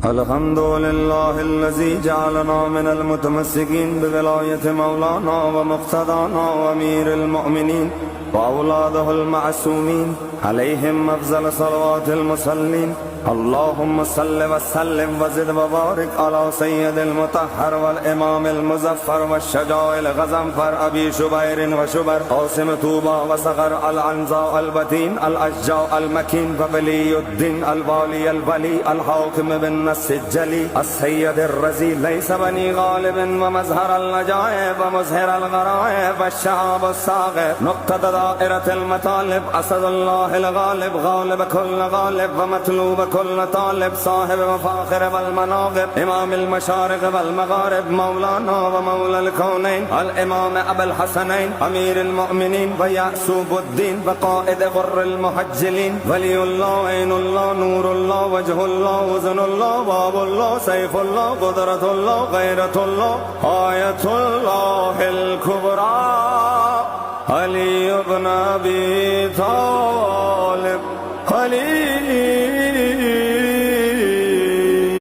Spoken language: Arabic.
الحمد لله الذي جعلنا من المتمسكين بولاية مولانا ومقتدانا وأمير المؤمنين وأولاده المعصومين عليهم أفضل صلوات المصلين. اللهم صل وسلم وزد وبارك على سيد المطهر والإمام المزفر والشجاع الغزنفر أبي شبير وشبر قاسم طوبى وصغر العنزاء البتين الأشجاع المكين وولي الدين الوالي الولي الحاكم بالنص الجلي السيد الرزي ليس بني غالب ومزهر النجائب ومزهر الغرائب والشعب الصاغر نقطة دائرة المطالب أسد الله الغالب غالب كل غالب ومطلوب كل طالب صاحب مفاخر والمناقب إمام المشارق والمغارب مولانا ومولى الكونين الإمام أبا الحسنين أمير المؤمنين ويعسوب الدين وقائد غر المحجلين ولي الله عين الله نور الله وجه الله وزن الله باب الله سيف الله قدرة الله غيرة الله آية الله الكبرى علي بن أبي طالب علي